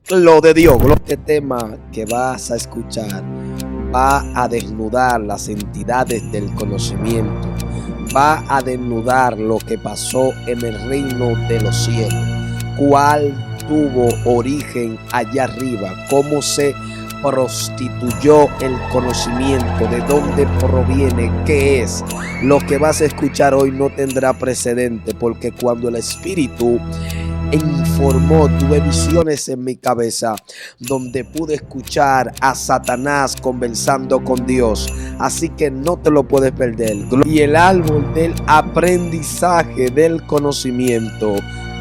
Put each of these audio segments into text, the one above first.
lo de Dios. Este tema que vas a escuchar va a desnudar las entidades del conocimiento, va a desnudar lo que pasó en el reino de los cielos, cuál tuvo origen allá arriba, cómo se prostituyó el conocimiento, de dónde proviene, qué es. Lo que vas a escuchar hoy no tendrá precedente, porque cuando el Espíritu informó, tuve visiones en mi cabeza donde pude escuchar a Satanás conversando con Dios, así que no te lo puedes perder. Y el árbol del aprendizaje del conocimiento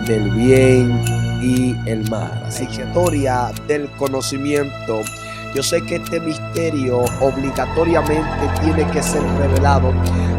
del bien y el mal. Así que historia del conocimiento. Yo sé que este misterio obligatoriamente tiene que ser revelado,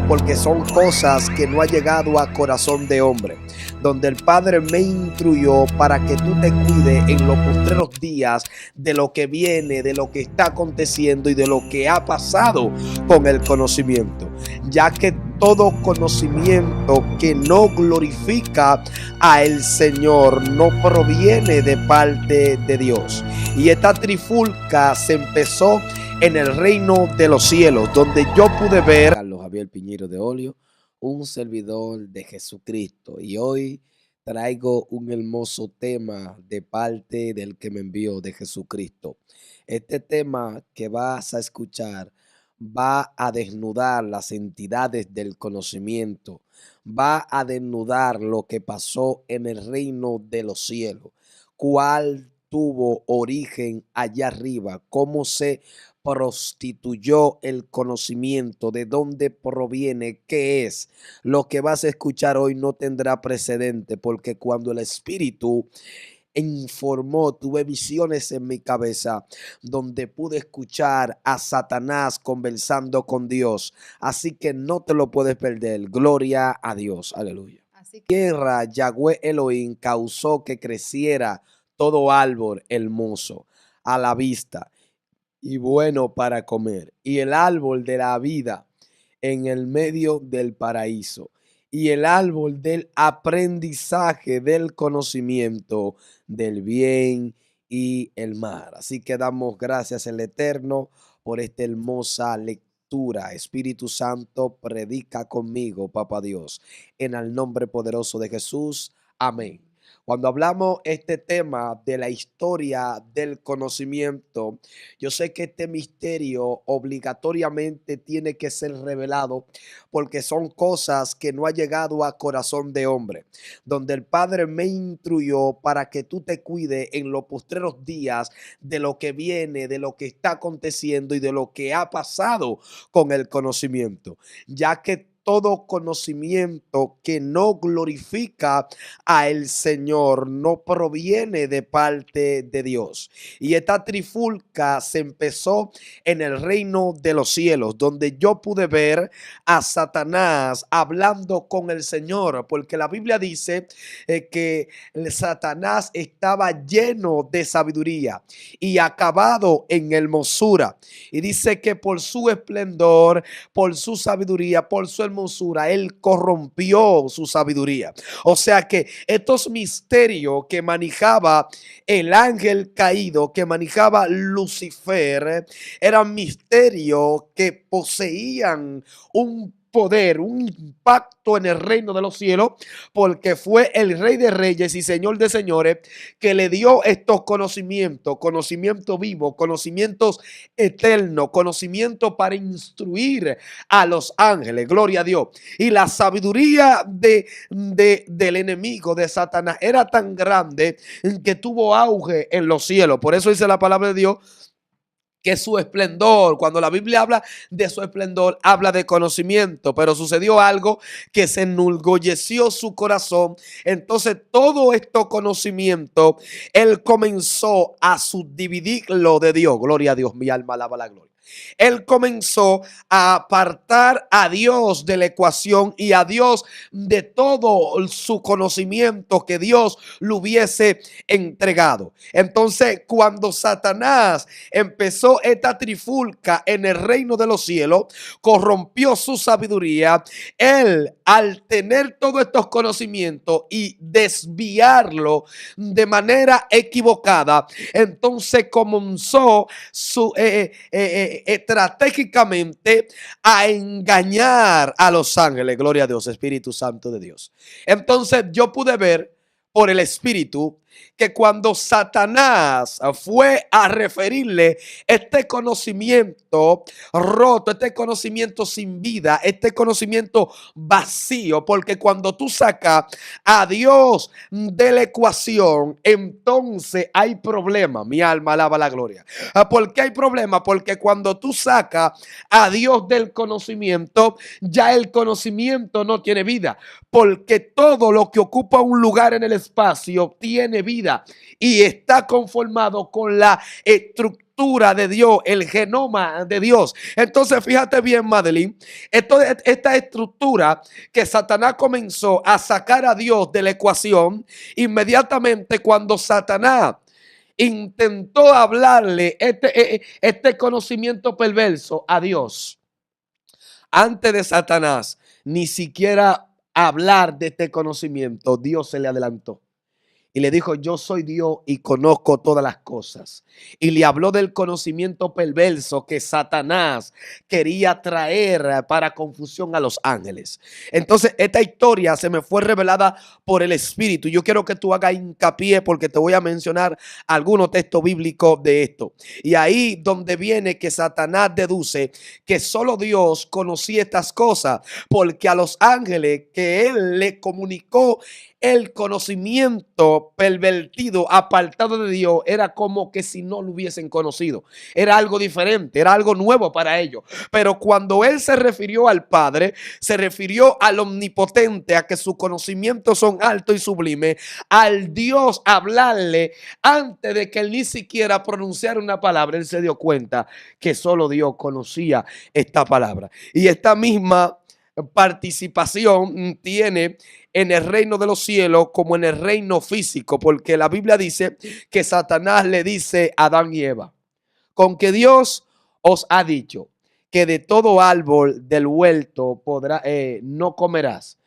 porque son cosas que no ha llegado a corazón de hombre, donde el Padre me instruyó para que tú te cuides en los postreros días de lo que viene, de lo que está aconteciendo y de lo que ha pasado con el conocimiento, ya que todo conocimiento que no glorifica a el Señor no proviene de parte de Dios. Y esta trifulca se empezó en el reino de los cielos, donde yo pude ver Carlos Javier Piñero de Olio, un servidor de Jesucristo, y hoy traigo un hermoso tema de parte del que me envió, de Jesucristo. Este tema que vas a escuchar va a desnudar las entidades del conocimiento, va a desnudar lo que pasó en el reino de los cielos, cuál tuvo origen allá arriba, cómo se prostituyó el conocimiento, de dónde proviene, qué es. Lo que vas a escuchar hoy no tendrá precedente, porque cuando el Espíritu informó, tuve visiones en mi cabeza donde pude escuchar a Satanás conversando con Dios, así que no te lo puedes perder. Gloria a Dios, aleluya. Así que tierra, Yahweh Elohim causó que creciera todo árbol hermoso a la vista y bueno para comer, y el árbol de la vida en el medio del paraíso, y el árbol del aprendizaje del conocimiento del bien y el mal. Así que damos gracias al Eterno por esta hermosa lectura. Espíritu Santo, predica conmigo, Papá Dios, en el nombre poderoso de Jesús. Amén. Cuando hablamos este tema de la historia del conocimiento, yo sé que este misterio obligatoriamente tiene que ser revelado, porque son cosas que no ha llegado a corazón de hombre, donde el Padre me instruyó para que tú te cuides en los postreros días de lo que viene, de lo que está aconteciendo y de lo que ha pasado con el conocimiento, ya que todo conocimiento que no glorifica a el Señor no proviene de parte de Dios. Y esta trifulca se empezó en el reino de los cielos, donde yo pude ver a Satanás hablando con el Señor, porque la Biblia dice que Satanás estaba lleno de sabiduría y acabado en hermosura. Y dice que por su esplendor, por su sabiduría, por su hermosura, él corrompió su sabiduría. O sea que estos misterios que manejaba el ángel caído, que manejaba Lucifer, eran misterios que poseían un poder, un impacto en el reino de los cielos, porque fue el Rey de Reyes y Señor de Señores que le dio estos conocimientos, conocimiento vivo, conocimientos eternos, conocimiento para instruir a los ángeles, gloria a Dios. Y la sabiduría del enemigo, de Satanás, era tan grande que tuvo auge en los cielos. Por eso dice la palabra de Dios que su esplendor, cuando la Biblia habla de su esplendor, habla de conocimiento, pero sucedió algo que se enorgulleció su corazón. Entonces todo esto conocimiento, él comenzó a subdividirlo de Dios. Gloria a Dios, mi alma alaba la gloria. Él comenzó a apartar a Dios de la ecuación y a Dios de todo su conocimiento que Dios le hubiese entregado. Entonces, cuando Satanás empezó esta trifulca en el reino de los cielos, corrompió su sabiduría. Él, al tener todos estos conocimientos y desviarlo de manera equivocada, entonces comenzó estratégicamente a engañar a los ángeles. Gloria a Dios, Espíritu Santo de Dios. Entonces yo pude ver por el Espíritu que cuando Satanás fue a referirle este conocimiento roto, este conocimiento sin vida, este conocimiento vacío, porque cuando tú sacas a Dios de la ecuación, entonces hay problema. Mi alma alaba la gloria. ¿Por qué hay problema? Porque cuando tú sacas a Dios del conocimiento, ya el conocimiento no tiene vida, porque todo lo que ocupa un lugar en el espacio tiene vida y está conformado con la estructura de Dios, el genoma de Dios. Entonces, fíjate bien, Madeline, esta estructura que Satanás comenzó a sacar a Dios de la ecuación, inmediatamente cuando Satanás intentó hablarle este conocimiento perverso a Dios, antes de Satanás ni siquiera hablar de este conocimiento, Dios se le adelantó y le dijo: yo soy Dios y conozco todas las cosas. Y le habló del conocimiento perverso que Satanás quería traer para confusión a los ángeles. Entonces esta historia se me fue revelada por el Espíritu. Yo quiero que tú hagas hincapié porque te voy a mencionar algunos textos bíblicos de esto. Y ahí donde viene que Satanás deduce que solo Dios conocía estas cosas, porque a los ángeles que él le comunicó el conocimiento pervertido, apartado de Dios, era como que si no lo hubiesen conocido. Era algo diferente, era algo nuevo para ellos. Pero cuando él se refirió al Padre, se refirió al Omnipotente, a que sus conocimientos son altos y sublimes, al Dios hablarle antes de que él ni siquiera pronunciara una palabra. Él se dio cuenta que solo Dios conocía esta palabra. Y esta misma participación tiene en el reino de los cielos como en el reino físico, porque la Biblia dice que Satanás le dice a Adán y Eva: con que Dios os ha dicho que de todo árbol del huerto no comerás.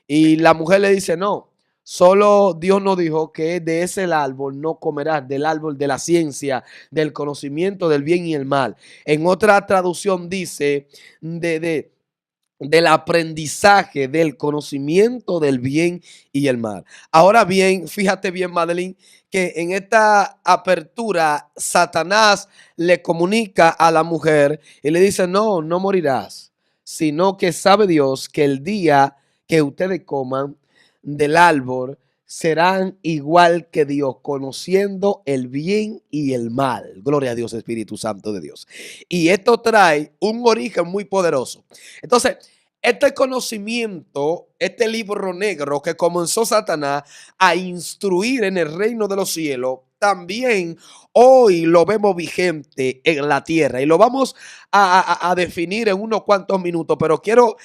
Y la mujer le dice: no, solo Dios nos dijo que de ese árbol no comerás, del árbol de la ciencia, del conocimiento del bien y el mal. En otra traducción dice del aprendizaje, del conocimiento del bien y el mal. Ahora bien, fíjate bien, Madeline, que en esta apertura Satanás le comunica a la mujer y le dice: no, no morirás, sino que sabe Dios que el día que ustedes coman del árbol serán igual que Dios, conociendo el bien y el mal. Gloria a Dios, Espíritu Santo de Dios. Y esto trae un origen muy poderoso. Entonces, este conocimiento, este libro negro que comenzó Satanás a instruir en el reino de los cielos, también hoy lo vemos vigente en la tierra y lo vamos a definir en unos cuantos minutos, pero quiero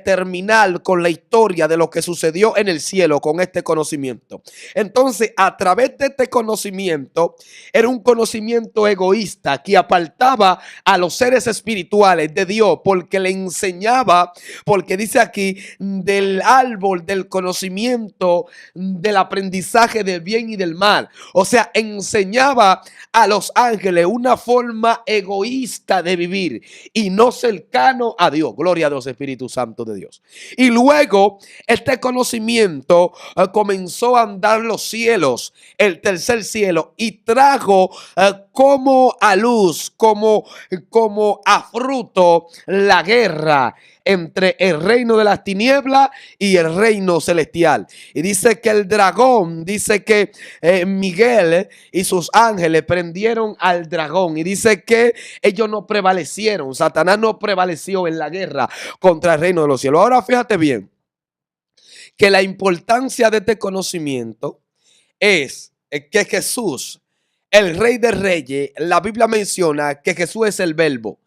terminar con la historia de lo que sucedió en el cielo con este conocimiento. Entonces, a través de este conocimiento, era un conocimiento egoísta que apartaba a los seres espirituales de Dios, porque le enseñaba, porque dice aquí, del árbol del conocimiento, del aprendizaje del bien y del mal. O sea, enseñaba a los ángeles una forma egoísta de vivir y no cercano a Dios. Gloria a Dios, Espíritu Santo de Dios. Y luego este conocimiento comenzó a andar los cielos, el tercer cielo, y trajo como a luz, como a fruto, la guerra entre el reino de las tinieblas y el reino celestial. Y dice que el dragón, dice que Miguel y sus ángeles prendieron al dragón. Y dice que ellos no prevalecieron. Satanás no prevaleció en la guerra contra el reino de los cielos. Ahora fíjate bien que la importancia de este conocimiento es que Jesús, el Rey de Reyes, la Biblia menciona que Jesús es el Verbo.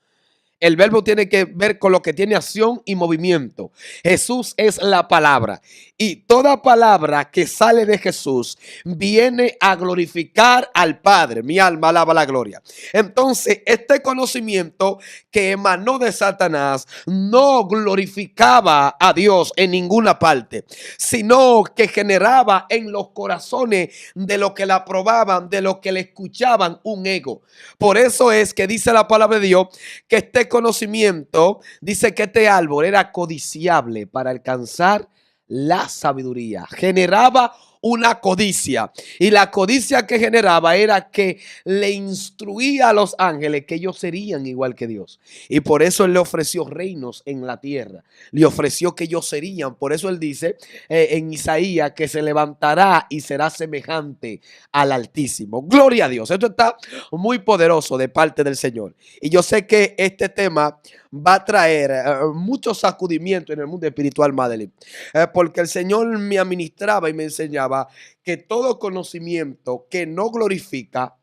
El verbo tiene que ver con lo que tiene acción y movimiento. Jesús es la palabra. Y toda palabra que sale de Jesús viene a glorificar al Padre. Mi alma alaba la gloria. Entonces, este conocimiento que emanó de Satanás no glorificaba a Dios en ninguna parte, sino que generaba en los corazones de los que la aprobaban, de los que le escuchaban, un ego. Por eso es que dice la palabra de Dios que este conocimiento, dice que este árbol era codiciable para alcanzar la sabiduría. Generaba una codicia, y la codicia que generaba era que le instruía a los ángeles que ellos serían igual que Dios, y por eso él le ofreció reinos en la tierra, le ofreció que ellos serían. Por eso él dice en Isaías que se levantará y será semejante al Altísimo. Gloria a Dios. Esto está muy poderoso de parte del Señor, y yo sé que este tema va a traer mucho sacudimiento en el mundo espiritual, Madeline, porque el Señor me administraba y me enseñaba que todo conocimiento que no glorifica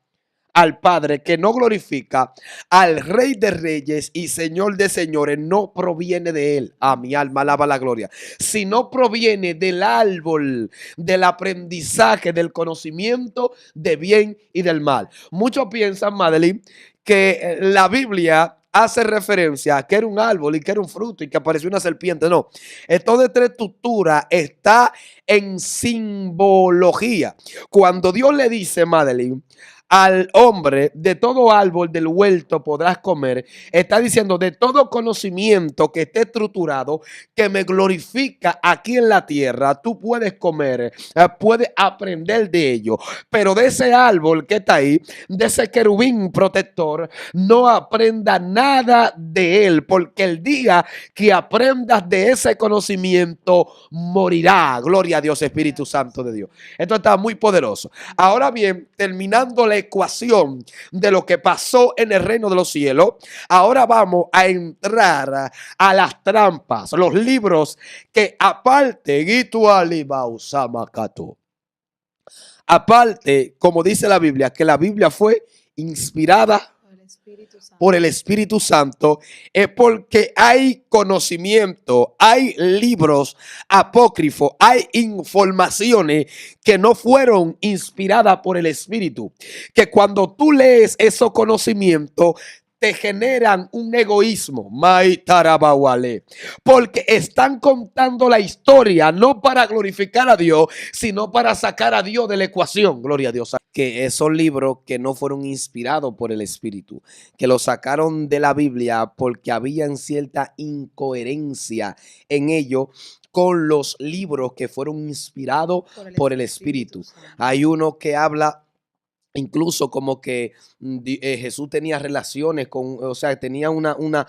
al Padre, que no glorifica al Rey de Reyes y Señor de Señores, no proviene de él. A mi alma alaba la gloria. Sino proviene del árbol del aprendizaje, del conocimiento de bien y del mal. Muchos piensan, Madeline, que la Biblia hace referencia a que era un árbol y que era un fruto y que apareció una serpiente. No, toda esta estructura está en simbología. Cuando Dios le dice, Madeline, al hombre, de todo árbol del huerto podrás comer, está diciendo de todo conocimiento que esté estructurado, que me glorifica aquí en la tierra, tú puedes comer, puedes aprender de ello. Pero de ese árbol que está ahí, de ese querubín protector, no aprenda nada de él, porque el día que aprendas de ese conocimiento morirá. Gloria a Dios, Espíritu Santo de Dios. Esto está muy poderoso. Ahora bien, terminando la ecuación de lo que pasó en el reino de los cielos, ahora vamos a entrar a las trampas, los libros que aparte, aparte, como dice la Biblia, que la Biblia fue inspirada por el Espíritu Santo, es porque hay conocimiento, hay libros apócrifos, hay informaciones que no fueron inspiradas por el Espíritu, que cuando tú lees esos conocimientos te generan un egoísmo, porque están contando la historia no para glorificar a Dios, sino para sacar a Dios de la ecuación. Gloria a Dios. Que esos libros que no fueron inspirados por el Espíritu, que los sacaron de la Biblia porque había cierta incoherencia en ello con los libros que fueron inspirados por el Espíritu. Hay uno que habla incluso como que Jesús tenía relaciones con, o sea, tenía una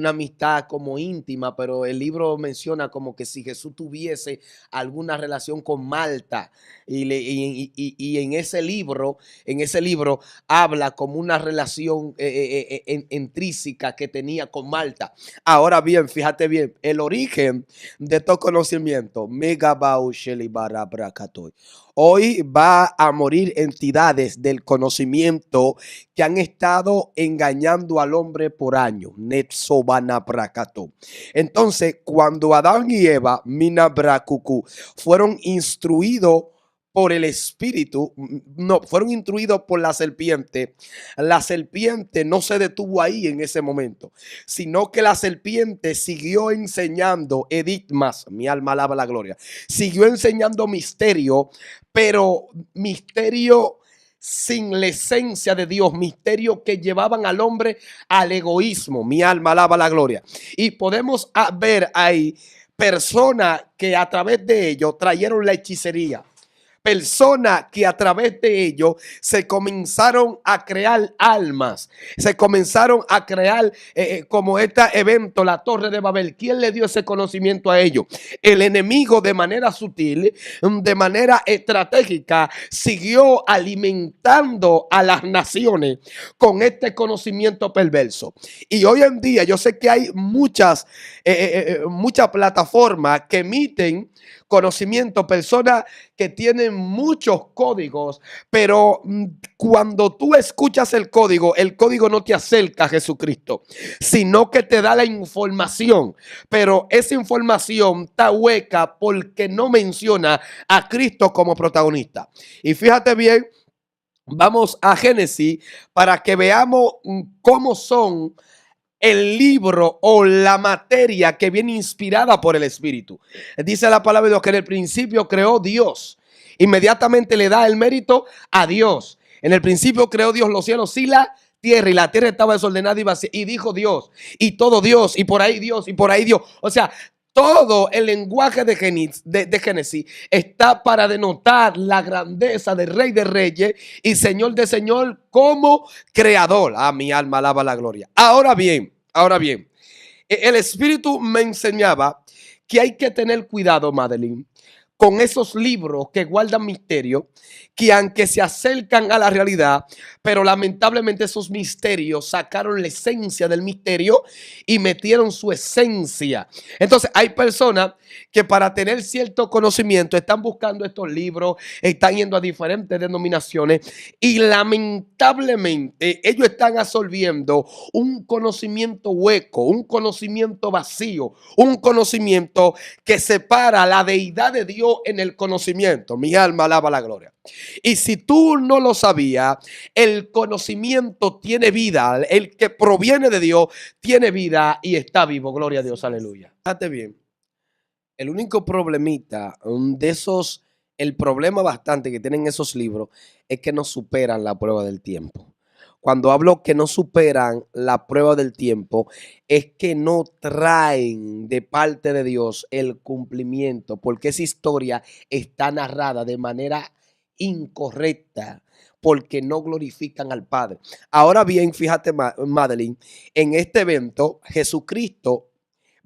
amistad como íntima, pero el libro menciona como que si Jesús tuviese alguna relación con Marta, y en ese libro habla como una relación intrínseca que tenía con Marta. Ahora bien, fíjate bien, el origen de estos conocimientos, hoy va a morir entidades del conocimiento que han estado engañando al hombre por años. Entonces, cuando Adán y Eva, fueron instruidos por el Espíritu, no, fueron instruidos por la serpiente no se detuvo ahí en ese momento, sino que la serpiente siguió enseñando editmas, mi alma alaba la gloria, siguió enseñando misterio, pero misterio sin la esencia de Dios, misterio que llevaban al hombre al egoísmo. Mi alma alaba la gloria. Y podemos ver ahí personas que a través de ello trajeron la hechicería. Personas que a través de ello se comenzaron a crear almas, se comenzaron a crear como este evento, la Torre de Babel. ¿Quién le dio ese conocimiento a ellos? El enemigo, de manera sutil, de manera estratégica, siguió alimentando a las naciones con este conocimiento perverso. Y hoy en día yo sé que hay muchas plataformas que emiten Conocimiento, personas que tienen muchos códigos, pero cuando tú escuchas el código no te acerca a Jesucristo, sino que te da la información, pero esa información está hueca porque no menciona a Cristo como protagonista. Y fíjate bien, vamos a Génesis para que veamos cómo son el libro o la materia que viene inspirada por el Espíritu. Dice la palabra de Dios que en el principio creó Dios. Inmediatamente le da el mérito a Dios. En el principio creó Dios los cielos y la tierra estaba desordenada y vacía. Y dijo Dios, y todo Dios, y por ahí Dios, y por ahí Dios. O sea, todo el lenguaje de Génesis está para denotar la grandeza del Rey de Reyes y Señor de Señor como creador. Mi alma alaba la gloria. Ahora bien, el Espíritu me enseñaba que hay que tener cuidado, Madeline, con esos libros que guardan misterio, que aunque se acercan a la realidad, pero lamentablemente esos misterios sacaron la esencia del misterio y metieron su esencia. Entonces hay personas que para tener cierto conocimiento están buscando estos libros, están yendo a diferentes denominaciones y lamentablemente ellos están absorbiendo un conocimiento hueco, un conocimiento vacío, un conocimiento que separa la deidad de Dios en el conocimiento. Mi alma alaba la gloria. Y si tú no lo sabías, el conocimiento tiene vida. El que proviene de Dios tiene vida y está vivo. Gloria a Dios, aleluya. Fíjate bien. El único problemita de esos, el problema bastante que tienen esos libros es que no superan la prueba del tiempo. Cuando hablo que no superan la prueba del tiempo, es que no traen de parte de Dios el cumplimiento, porque esa historia está narrada de manera incorrecta, porque no glorifican al Padre. Ahora bien, fíjate, Madeline, en este evento, Jesucristo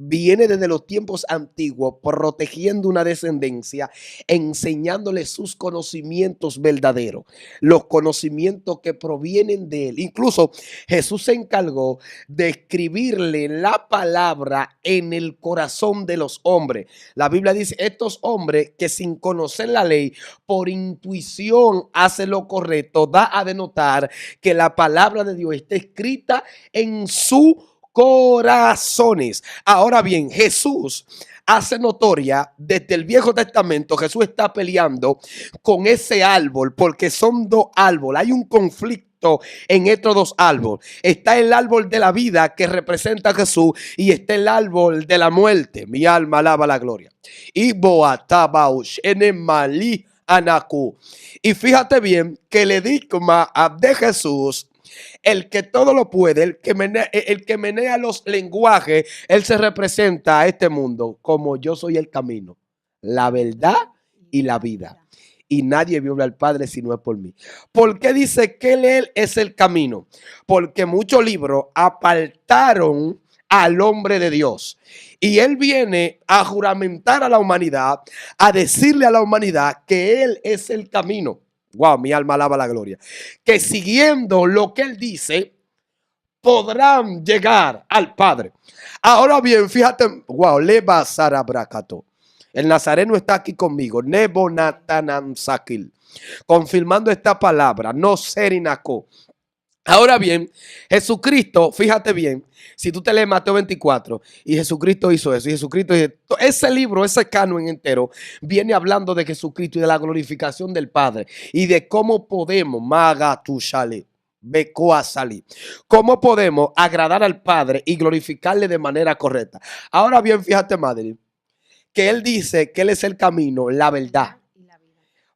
viene desde los tiempos antiguos protegiendo una descendencia, enseñándole sus conocimientos verdaderos, los conocimientos que provienen de él. Incluso Jesús se encargó de escribirle la palabra en el corazón de los hombres. La Biblia dice, estos hombres que sin conocer la ley, por intuición hacen lo correcto, da a denotar que la palabra de Dios está escrita en su corazones. Ahora bien, Jesús hace notoria desde el Viejo Testamento, Jesús está peleando con ese árbol porque son dos árboles. Hay un conflicto en estos dos árboles. Está el árbol de la vida que representa a Jesús y está el árbol de la muerte. Mi alma alaba la gloria. Y fíjate bien que el enigma de Jesús, el que todo lo puede, el que menea los lenguajes, él se representa a este mundo como yo soy el camino, la verdad y la vida. Y nadie vio al Padre si no es por mí. ¿Por qué dice que él es el camino? Porque muchos libros apartaron al hombre de Dios. Y él viene a juramentar a la humanidad, a decirle a la humanidad que él es el camino. Wow, mi alma alaba la gloria. Que siguiendo lo que él dice, podrán llegar al Padre. Ahora bien, fíjate, wow, leva sarabracato. El nazareno está aquí conmigo. Nebo natanam sakil. Confirmando esta palabra, no serinacó. Ahora bien, Jesucristo, fíjate bien, si tú te lees Mateo 24 y Jesucristo hizo eso, y Jesucristo, ese libro, ese canon entero, viene hablando de Jesucristo y de la glorificación del Padre y de cómo podemos, cómo podemos agradar al Padre y glorificarle de manera correcta. Ahora bien, fíjate, madre, que él dice que él es el camino, la verdad.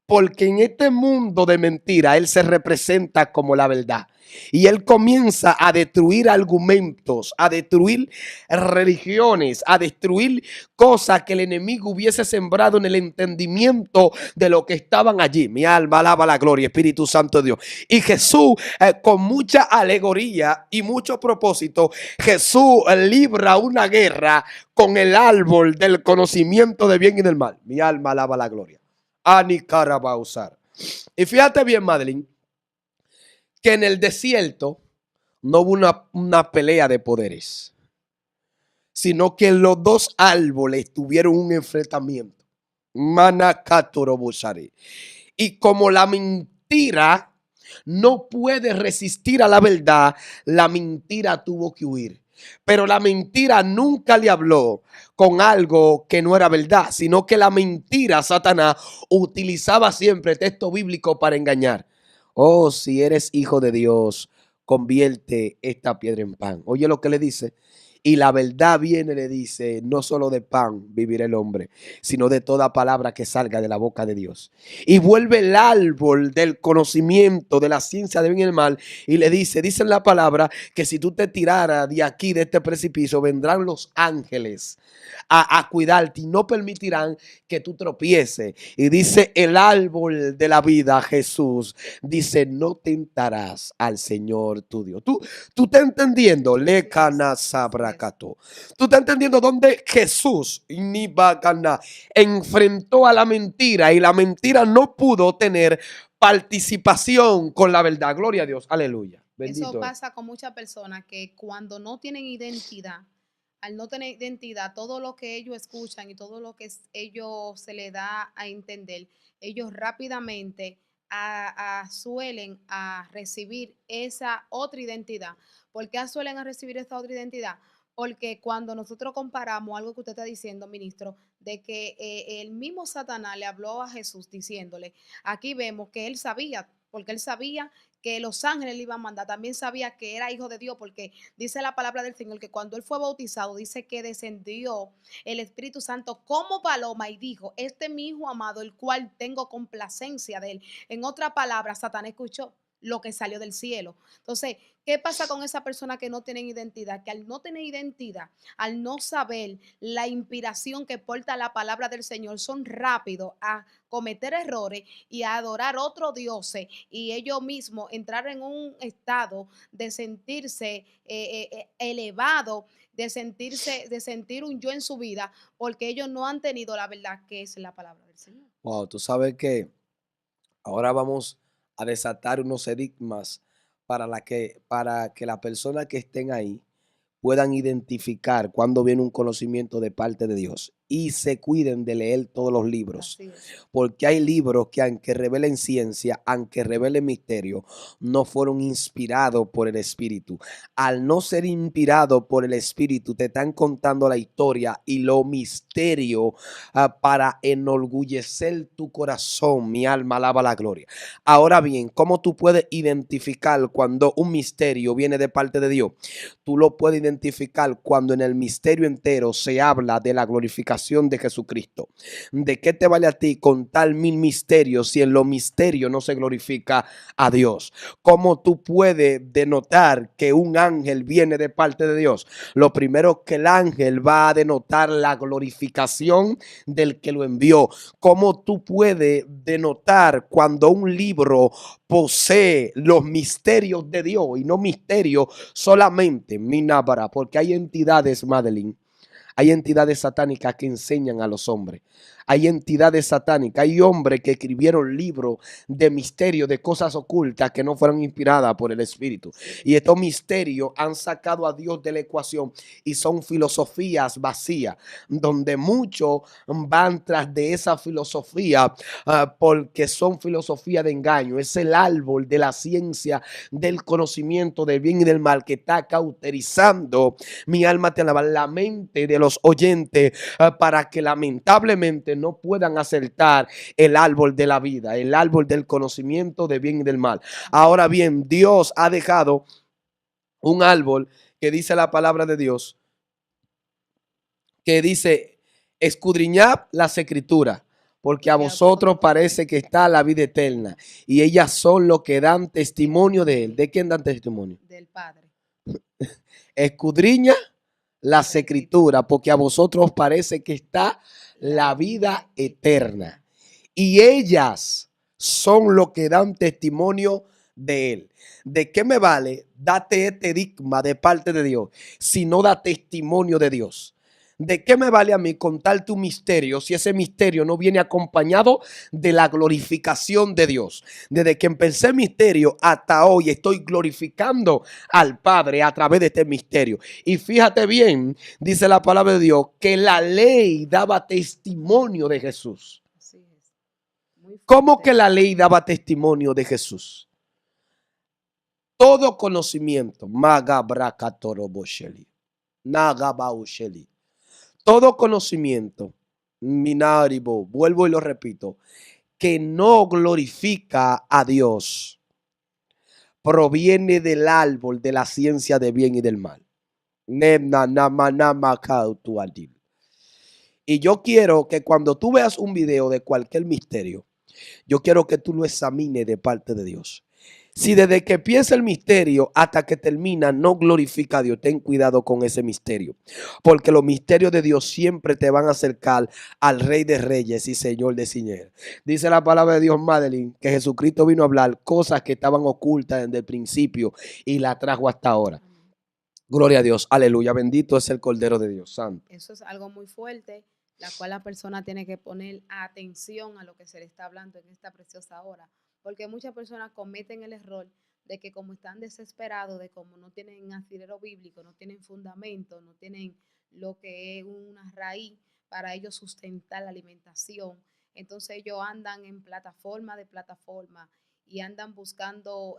Porque en este mundo de mentira, él se representa como la verdad. Y él comienza a destruir argumentos, a destruir religiones, a destruir cosas que el enemigo hubiese sembrado en el entendimiento de lo que estaban allí. Mi alma alaba la gloria, Espíritu Santo de Dios. Y Jesús, con mucha alegoría y mucho propósito, Jesús libra una guerra con el árbol del conocimiento de bien y del mal. Mi alma alaba la gloria. Anicarabusar. Y fíjate bien, Madeline, que en el desierto no hubo una pelea de poderes, sino que los dos árboles tuvieron un enfrentamiento. Manakatorobusari. Y como la mentira no puede resistir a la verdad, la mentira tuvo que huir. Pero la mentira nunca le habló con algo que no era verdad, sino que la mentira, Satanás, utilizaba siempre texto bíblico para engañar. Oh, si eres hijo de Dios, convierte esta piedra en pan. Oye lo que le dice. Y la verdad viene y le dice, no solo de pan vivirá el hombre, sino de toda palabra que salga de la boca de Dios. Y vuelve el árbol del conocimiento de la ciencia de bien y el mal y le dice en la palabra que si tú te tiraras de aquí, de este precipicio, vendrán los ángeles a cuidarte y no permitirán que tú tropieces. Y dice el árbol de la vida, Jesús, dice, no tentarás al Señor tu Dios. Tú estás entendiendo, le cana sabracato. Tú estás entendiendo dónde Jesús ni bacana enfrentó a la mentira y la mentira no pudo tener participación con la verdad. Gloria a Dios, aleluya. Bendito. Eso pasa con muchas personas que cuando no tienen identidad, al no tener identidad, todo lo que ellos escuchan y todo lo que ellos se les da a entender, ellos rápidamente suelen a recibir esa otra identidad. ¿Por qué suelen a recibir esa otra identidad? Porque cuando nosotros comparamos algo que usted está diciendo, ministro, de que el mismo Satanás le habló a Jesús diciéndole, aquí vemos que él sabía, porque él sabía que los ángeles le iban a mandar, también sabía que era hijo de Dios, porque dice la palabra del Señor que cuando él fue bautizado, dice que descendió el Espíritu Santo como paloma y dijo, este es mi hijo amado, el cual tengo complacencia de él. En otra palabra, Satanás escuchó lo que salió del cielo. Entonces, ¿qué pasa con esa persona que no tiene identidad? Que al no tener identidad, al no saber la inspiración que porta la palabra del Señor, son rápidos a cometer errores y a adorar otros dioses y ellos mismos entrar en un estado de sentirse elevado, de sentir un yo en su vida, porque ellos no han tenido la verdad que es la palabra del Señor. Wow, tú sabes que ahora vamos a desatar unos enigmas para que la persona que estén ahí puedan identificar cuando viene un conocimiento de parte de Dios y se cuiden de leer todos los libros. Porque hay libros que aunque revelen ciencia, aunque revelen misterio, no fueron inspirados por el Espíritu. Al no ser inspirado por el Espíritu, te están contando la historia y lo misterio para enorgullecer tu corazón. Mi alma alaba la gloria. Ahora bien, ¿cómo tú puedes identificar cuando un misterio viene de parte de Dios? Tú lo puedes identificar cuando en el misterio entero se habla de la glorificación de Jesucristo. ¿De qué te vale a ti contar 1000 misterios si en los misterios no se glorifica a Dios? ¿Cómo tú puedes denotar que un ángel viene de parte de Dios? Lo primero que el ángel va a denotar la glorificación del que lo envió. ¿Cómo tú puedes denotar cuando un libro posee los misterios de Dios y no misterios solamente Minabara? Porque hay entidades, Madeline, hay entidades satánicas que enseñan a los hombres. Hay entidades satánicas, hay hombres que escribieron libros de misterio, de cosas ocultas que no fueron inspiradas por el Espíritu. Y estos misterios han sacado a Dios de la ecuación y son filosofías vacías, donde muchos van tras de esa filosofía porque son filosofía de engaño. Es el árbol de la ciencia del conocimiento del bien y del mal que está cauterizando, mi alma te alaba, la mente de los oyentes para que lamentablemente no puedan acertar el árbol de la vida, el árbol del conocimiento de bien y del mal. Ahora bien, Dios ha dejado un árbol que dice la palabra de Dios, que dice, escudriñad las escrituras, porque a vosotros parece que está la vida eterna, y ellas son los que dan testimonio de él. ¿De quién dan testimonio? Del Padre. Escudriña las escrituras, porque a vosotros parece que está la vida eterna, y ellas son los que dan testimonio de él. ¿De qué me vale date este enigma de parte de Dios si no da testimonio de Dios? ¿De qué me vale a mí contar tu misterio si ese misterio no viene acompañado de la glorificación de Dios? Desde que empecé el misterio hasta hoy estoy glorificando al Padre a través de este misterio. Y fíjate bien, dice la palabra de Dios, que la ley daba testimonio de Jesús. muy ¿Cómo que fuerte. la ley daba testimonio de Jesús? Todo conocimiento, Magabracatorobosheli, Nagabausheli, todo conocimiento, Minaribo, vuelvo y lo repito, que no glorifica a Dios, proviene del árbol de la ciencia de bien y del mal. Y yo quiero que cuando tú veas un video de cualquier misterio, yo quiero que tú lo examines de parte de Dios. Si desde que empieza el misterio hasta que termina no glorifica a Dios, ten cuidado con ese misterio. Porque los misterios de Dios siempre te van a acercar al Rey de Reyes y Señor de Señores. Dice la palabra de Dios, Madeline, que Jesucristo vino a hablar cosas que estaban ocultas desde el principio y la trajo hasta ahora. Amén. Gloria a Dios, aleluya, bendito es el Cordero de Dios Santo. Eso es algo muy fuerte, la cual la persona tiene que poner atención a lo que se le está hablando en esta preciosa hora, porque muchas personas cometen el error de que como están desesperados, de como no tienen asidero bíblico, no tienen fundamento, no tienen lo que es una raíz para ellos sustentar la alimentación, entonces ellos andan en plataforma de plataforma y andan buscando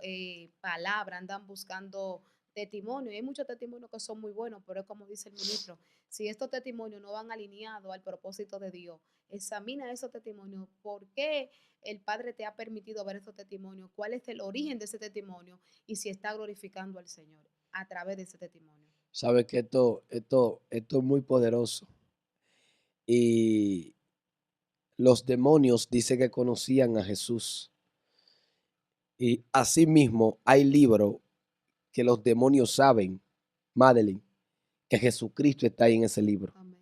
palabras, andan buscando testimonio. Y hay muchos testimonios que son muy buenos, pero es como dice el ministro, si estos testimonios no van alineados al propósito de Dios, examina esos testimonios. ¿Por qué el Padre te ha permitido ver esos testimonios? ¿Cuál es el origen de ese testimonio? Y si está glorificando al Señor a través de ese testimonio. Sabes que esto es muy poderoso. Y los demonios dicen que conocían a Jesús. Y asimismo hay libros que los demonios saben, Madeline, que Jesucristo está ahí en ese libro. Amén.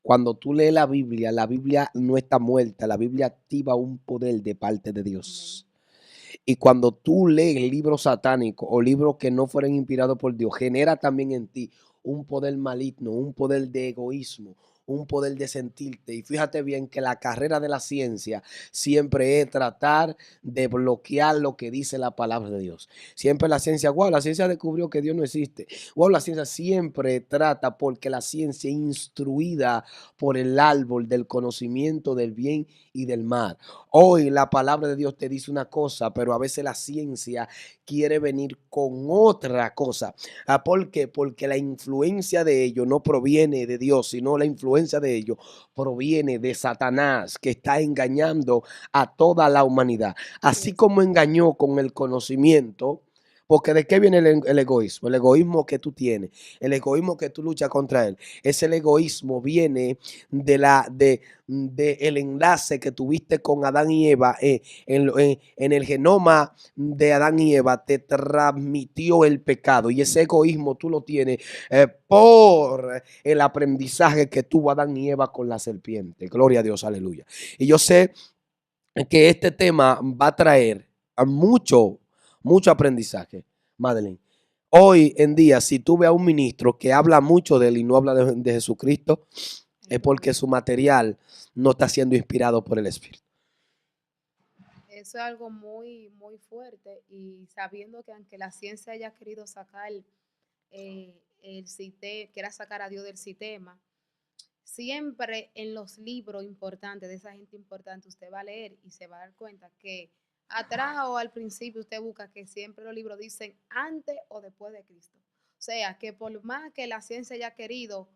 Cuando tú lees la Biblia no está muerta, la Biblia activa un poder de parte de Dios. Amén. Y cuando tú lees libros satánicos o libros que no fueron inspirados por Dios, genera también en ti un poder maligno, un poder de egoísmo, un poder de sentirte. Y fíjate bien que la carrera de la ciencia siempre es tratar de bloquear lo que dice la palabra de Dios. Siempre la ciencia, wow, la ciencia descubrió que Dios no existe. Wow, la ciencia siempre trata, porque la ciencia es instruida por el árbol del conocimiento del bien y del mal. Hoy la palabra de Dios te dice una cosa, pero a veces la ciencia quiere venir con otra cosa. ¿Por qué? Porque la influencia de ellos no proviene de Dios, sino la influencia de ellos proviene de Satanás, que está engañando a toda la humanidad. Así como engañó con el conocimiento. Porque ¿de qué viene el egoísmo? El egoísmo que tú tienes, el egoísmo que tú luchas contra él. Ese egoísmo viene de el enlace que tuviste con Adán y Eva. En el genoma de Adán y Eva te transmitió el pecado. Y ese egoísmo tú lo tienes por el aprendizaje que tuvo Adán y Eva con la serpiente. Gloria a Dios, aleluya. Y yo sé que este tema va a traer a mucho aprendizaje, Madeline. Hoy en día, si tú ves a un ministro que habla mucho de él y no habla de Jesucristo, es porque su material no está siendo inspirado por el Espíritu. Eso es algo muy, muy fuerte, y sabiendo que aunque la ciencia haya querido sacar quiera sacar a Dios del sistema, siempre en los libros importantes de esa gente importante usted va a leer y se va a dar cuenta que atrás o al principio usted busca que siempre los libros dicen antes o después de Cristo. O sea, que por más que la ciencia haya querido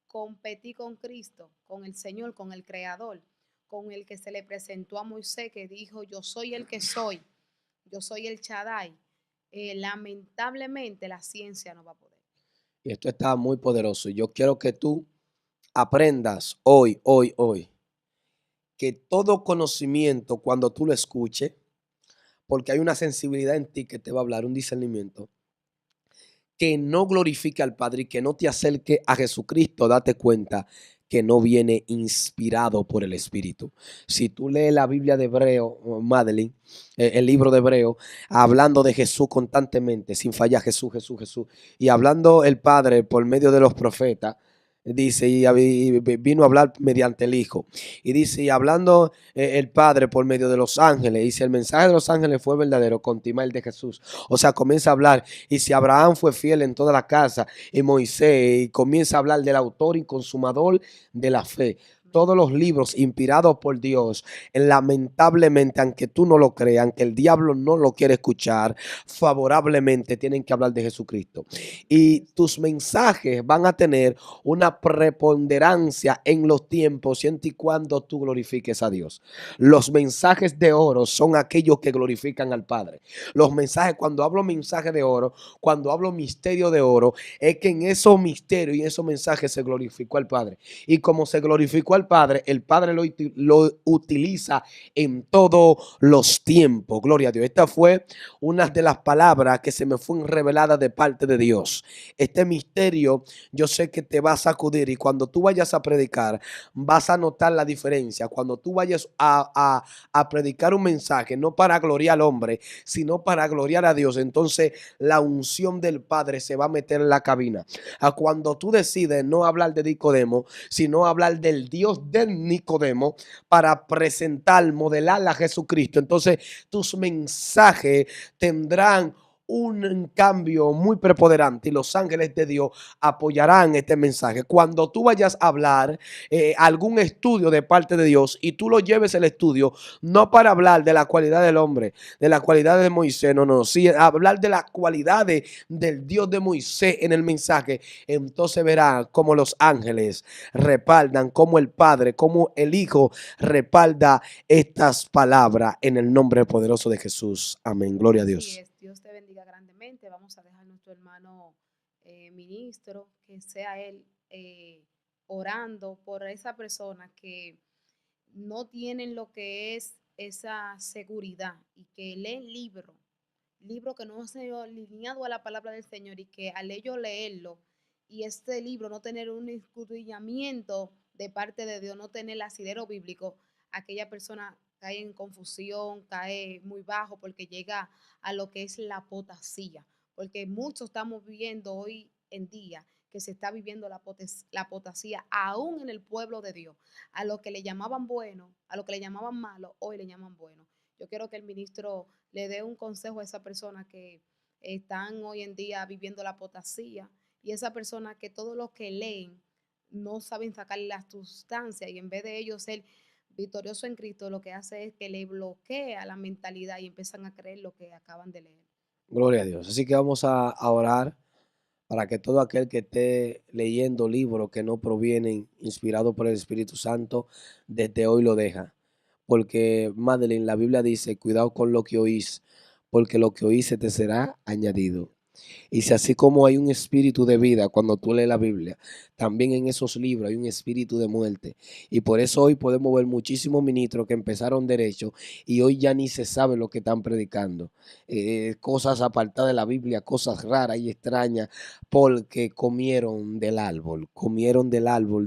competir con Cristo, con el Señor, con el Creador, con el que se le presentó a Moisés, que dijo, yo soy el que soy, yo soy el Shaddai, lamentablemente la ciencia no va a poder. Y esto está muy poderoso. Yo quiero que tú aprendas hoy, que todo conocimiento, cuando tú lo escuches, porque hay una sensibilidad en ti que te va a hablar, un discernimiento, que no glorifique al Padre y que no te acerque a Jesucristo, date cuenta que no viene inspirado por el Espíritu. Si tú lees la Biblia de Hebreo, Madeline, el libro de Hebreo, hablando de Jesús constantemente, sin fallar, Jesús, y hablando el Padre por medio de los profetas, dice, y vino a hablar mediante el Hijo. Y dice, y hablando el Padre por medio de los ángeles, y si el mensaje de los ángeles fue verdadero, continúa el de Jesús. O sea, comienza a hablar, y si Abraham fue fiel en toda la casa, y Moisés, y comienza a hablar del autor y consumador de la fe. todos los libros inspirados por Dios, lamentablemente, aunque tú no lo creas, aunque el diablo no lo quiere escuchar, favorablemente tienen que hablar de Jesucristo. Y tus mensajes van a tener una preponderancia en los tiempos siempre y cuando tú glorifiques a Dios. Los mensajes de oro son aquellos que glorifican al Padre. Los mensajes, cuando hablo mensaje de oro, cuando hablo misterio de oro, es que en esos misterios y en esos mensajes se glorificó al Padre. Y como se glorificó al Padre, el Padre lo utiliza en todos los tiempos. Gloria a Dios. Esta fue una de las palabras que se me fue revelada de parte de Dios. Este misterio yo sé que te va a sacudir, y cuando tú vayas a predicar vas a notar la diferencia. Cuando tú vayas a predicar un mensaje, no para gloriar al hombre, sino para gloriar a Dios, entonces la unción del Padre se va a meter en la cabina. A cuando tú decides no hablar de Nicodemo, sino hablar del Dios de Nicodemo para presentar, modelar a Jesucristo, entonces tus mensajes tendrán un cambio muy preponderante y los ángeles de Dios apoyarán este mensaje. Cuando tú vayas a hablar algún estudio de parte de Dios y tú lo lleves el estudio, no para hablar de la cualidad del hombre, de la cualidad de Moisés, no, sí, hablar de las cualidades del Dios de Moisés en el mensaje, entonces verá cómo los ángeles respaldan, cómo el Padre, cómo el Hijo respalda estas palabras en el nombre poderoso de Jesús. Amén. Gloria a Dios. Dios te bendiga grandemente. Vamos a dejar a nuestro hermano ministro, que sea él orando por esa persona que no tienen lo que es esa seguridad y que leen libro que no ha sido alineado a la palabra del Señor, y que al ellos leerlo y este libro no tener un escudriñamiento de parte de Dios, no tener el asidero bíblico, aquella persona cae en confusión, cae muy bajo porque llega a lo que es la apostasía, porque muchos estamos viviendo hoy en día que se está viviendo la apostasía aún en el pueblo de Dios. A lo que le llamaban bueno, a lo que le llamaban malo, hoy le llaman bueno. Yo quiero que el ministro le dé un consejo a esa persona que están hoy en día viviendo la apostasía, y esa persona que todos los que leen no saben sacar la sustancia, y en vez de ellos ser victorioso en Cristo, lo que hace es que le bloquea la mentalidad y empiezan a creer lo que acaban de leer. Gloria a Dios. Así que vamos a orar para que todo aquel que esté leyendo libros que no provienen inspirados por el Espíritu Santo, desde hoy lo deja. Porque, Madeline, la Biblia dice, cuidado con lo que oís, porque lo que oís se te será añadido. Y si así como hay un espíritu de vida cuando tú lees la Biblia, también en esos libros hay un espíritu de muerte. Y por eso hoy podemos ver muchísimos ministros que empezaron derecho y hoy ya ni se sabe lo que están predicando. Cosas apartadas de la Biblia, cosas raras y extrañas, porque comieron del árbol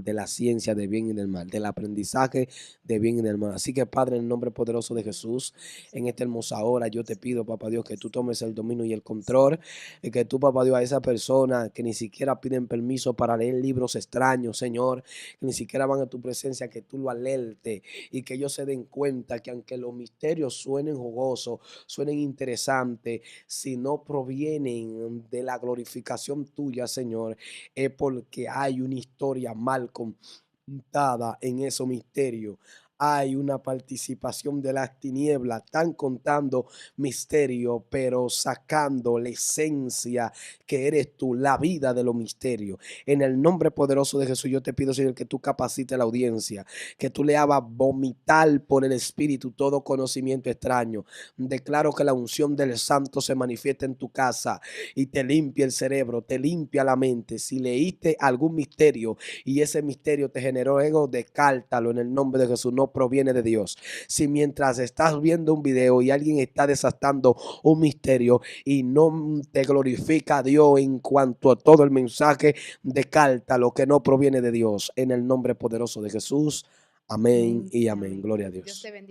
de la ciencia de bien y del mal, del aprendizaje de bien y del mal. Así que, Padre, en el nombre poderoso de Jesús, en esta hermosa hora, yo te pido, Papá Dios, que tú tomes el dominio y el control, y que tú, Papá Dios, a esa persona que ni siquiera piden permiso para leer libros extraños, Señor, que ni siquiera van a tu presencia, que tú lo alerte y que ellos se den cuenta que aunque los misterios suenen jugosos, suenen interesantes, si no provienen de la glorificación tuya, Señor, es porque hay una historia mal contada en esos misterios. Hay una participación de las tinieblas, están contando misterio, pero sacando la esencia que eres tú, la vida de los misterios. En el nombre poderoso de Jesús, yo te pido, Señor, que tú capacites la audiencia, que tú le hagas vomitar por el Espíritu todo conocimiento extraño. Declaro que la unción del Santo se manifiesta en tu casa y te limpia el cerebro, te limpia la mente. Si leíste algún misterio y ese misterio te generó ego, descártalo en el nombre de Jesús. No proviene de Dios. Si mientras estás viendo un video y alguien está desatando un misterio y no te glorifica a Dios en cuanto a todo el mensaje, descártalo, que no proviene de Dios. En el nombre poderoso de Jesús. Amén y amén. Gloria a Dios. Dios te bendiga.